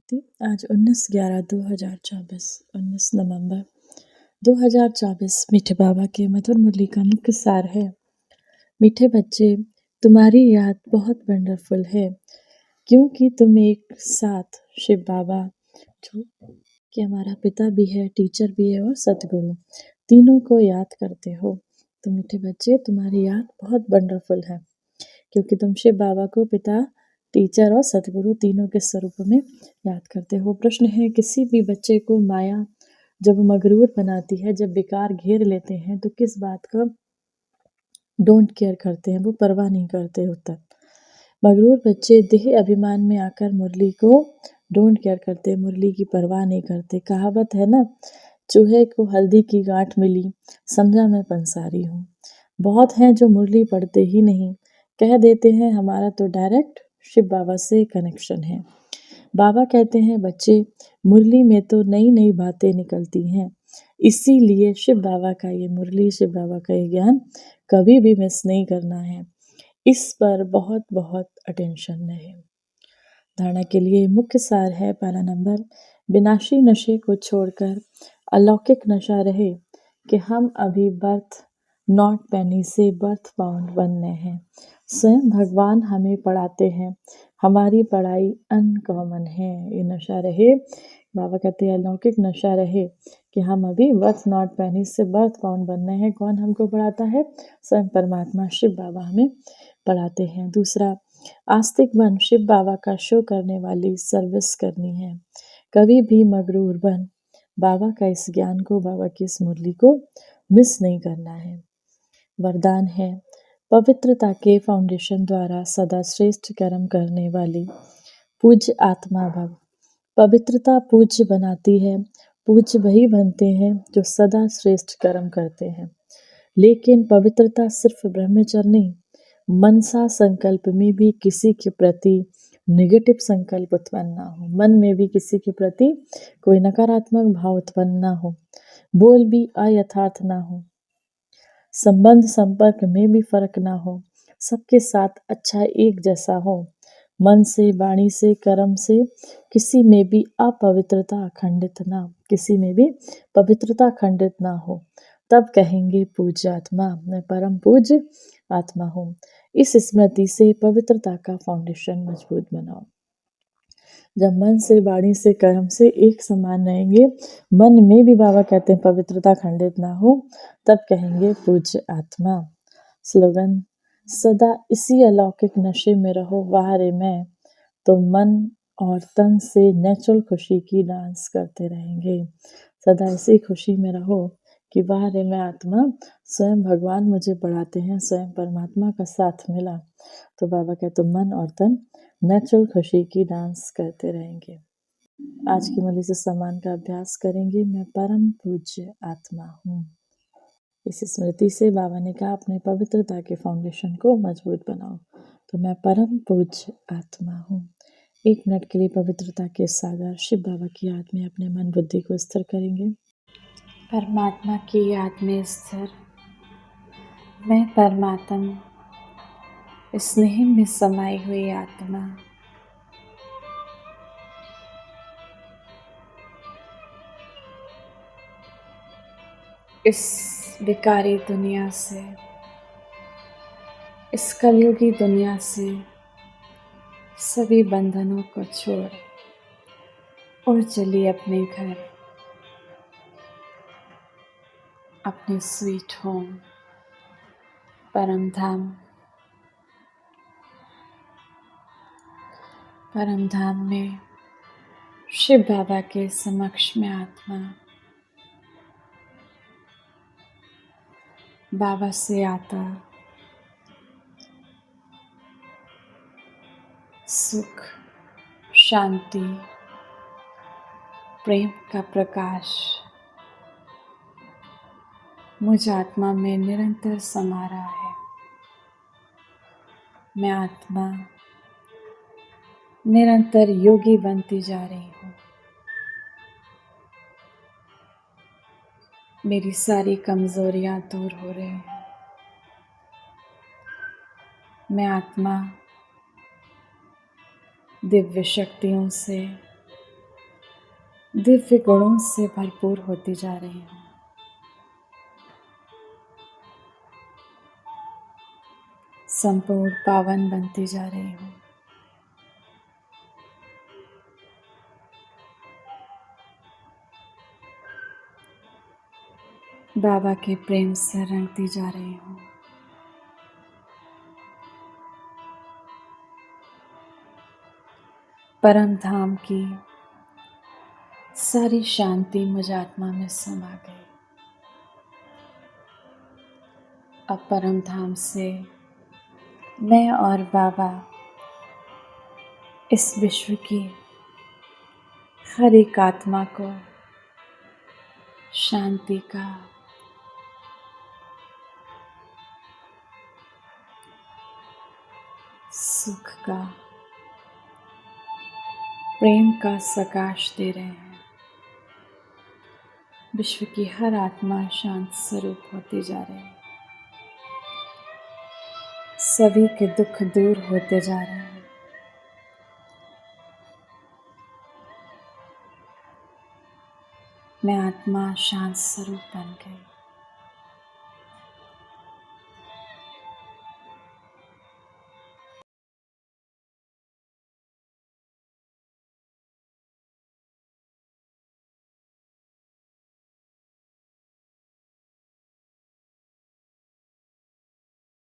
शांति। आज 19/11/2024 19 नवंबर 2024 मीठे बाबा के मधुर मुरली का मुख्य सार है। मीठे बच्चे, तुम्हारी याद बहुत वंडरफुल है क्योंकि तुम एक साथ शिव बाबा जो कि हमारा पिता भी है, टीचर भी है और सतगुरु, तीनों को याद करते हो। तो मीठे बच्चे, तुम्हारी याद बहुत वंडरफुल है क्योंकि तुम शिव बाबा को पिता, टीचर और सतगुरु तीनों के स्वरूप में याद करते हो। प्रश्न है, किसी भी बच्चे को माया जब मगरूर बनाती है, जब विकार घेर लेते हैं, तो किस बात का डोंट केयर करते हैं, वो परवाह नहीं करते होता। मगरूर बच्चे देह अभिमान में आकर मुरली को डोंट केयर करते, मुरली की परवाह नहीं करते। कहावत है ना, चूहे को हल्दी की गांठ मिली, समझा मैं पंसारी हूँ। बहुत हैं जो मुरली पढ़ते ही नहीं, कह देते हैं हमारा तो डायरेक्ट शिव बाबा से कनेक्शन है। बाबा कहते हैं, बच्चे, मुरली में तो नई नई बातें निकलती हैं, इसीलिए शिव बाबा का ये मुरली, शिव बाबा का ये ज्ञान कभी भी मिस नहीं करना है। इस पर बहुत बहुत अटेंशन रहे। धारणा के लिए मुख्य सार है, पहला नंबर, विनाशी नशे को छोड़कर अलौकिक नशा रहे कि हम अभी बर्थ नॉट पेनी से बर्थ बाउंड बनने हैं। स्वयं भगवान हमें पढ़ाते हैं, हमारी पढ़ाई अनकॉमन है। ये नशा रहे, बाबा कहते हैं अलौकिक नशा रहे कि हम अभी बर्थ नॉट पेनी से बर्थ बाउंड बनने हैं। कौन हमको पढ़ाता है? स्वयं परमात्मा शिव बाबा हमें पढ़ाते हैं। दूसरा, आस्तिक बन शिव बाबा का शो करने वाली सर्विस करनी है। कभी भी मगरूर बन बाबा का इस ज्ञान को, बाबा की इस मुरली को मिस नहीं करना है। वरदान है, पवित्रता के फाउंडेशन द्वारा सदा श्रेष्ठ कर्म करने वाली पूज्य आत्मा भव। पवित्रता पूज्य बनाती है, पूज्य वही बनते हैं जो सदा श्रेष्ठ कर्म करते हैं। लेकिन पवित्रता सिर्फ ब्रह्मचर्य नहीं, मनसा संकल्प में भी किसी के प्रति नेगेटिव संकल्प उत्पन्न ना हो, मन में भी किसी के प्रति कोई नकारात्मक भाव उत्पन्न ना हो, बोल भी अयथार्थ ना हो, संबंध संपर्क में भी फर्क ना हो, सबके साथ अच्छा एक जैसा हो, मन से, वाणी से, कर्म से किसी में भी अपवित्रता खंडित ना, किसी में भी पवित्रता खंडित ना हो, तब कहेंगे पूज्य आत्मा, मैं परम पूज्य आत्मा हूँ। इस स्मृति से पवित्रता का फाउंडेशन मजबूत बनाओ। जब मन से, वाणी से, कर्म से एक समान रहेंगे, मन में भी बाबा कहते हैं पवित्रता खंडित ना हो, तब कहेंगे पूज्य आत्मा। स्लोगन, सदा इसी अलौकिक नशे में रहो, वाह रे मैं, तो मन और तन से नेचुरल खुशी की डांस करते रहेंगे। सदा इसी खुशी में रहो कि वाह रे मैं आत्मा, स्वयं भगवान मुझे पढ़ाते हैं, स्वयं परमात्मा का साथ मिला, तो बाबा कहते मन और तन नेचुरल खुशी की डांस करते रहेंगे। आज की मुरली से सम्मान का अभ्यास करेंगे। मैं परम पूज्य आत्मा हूँ। इस स्मृति से बाबा ने कहा, अपने पवित्रता के फाउंडेशन को मजबूत बनाओ। तो मैं परम पूज्य आत्मा हूँ। 1 मिनट के लिए पवित्रता के सागर शिव बाबा की याद में अपने मन बुद्धि को स्थिर करेंगे। परमात्मा की याद में स्थिर मैं परमात्मा, स्नेह में समाई हुई आत्मा, इस विकारी दुनिया से, इस कलयुगी दुनिया से सभी बंधनों को छोड़ उड़ चली अपने घर, अपने स्वीट होम, परम धाम। परम धाम में शिव बाबा के समक्ष में आत्मा बाबा से आता सुख, शांति, प्रेम का प्रकाश मुझ आत्मा में निरंतर समा रहा है। मैं आत्मा निरंतर योगी बनती जा रही हूँ। मेरी सारी कमजोरियां दूर हो रही हैं। मैं आत्मा दिव्य शक्तियों से दिव्य गुणों से भरपूर होती जा रही हूँ। संपूर्ण पावन बनती जा रही हूँ। बाबा के प्रेम से रंगती जा रही हूँ। परम धाम की सारी शांति मुझ आत्मा में समा गई। अब परम धाम से मैं और बाबा इस विश्व की हर एक आत्मा को शांति का, सुख का, प्रेम का सकाश दे रहे हैं। विश्व की हर आत्मा शांत स्वरूप होती जा रही है। सभी के दुख दूर होते जा रहे हैं। मैं आत्मा शांत स्वरूप बन गई।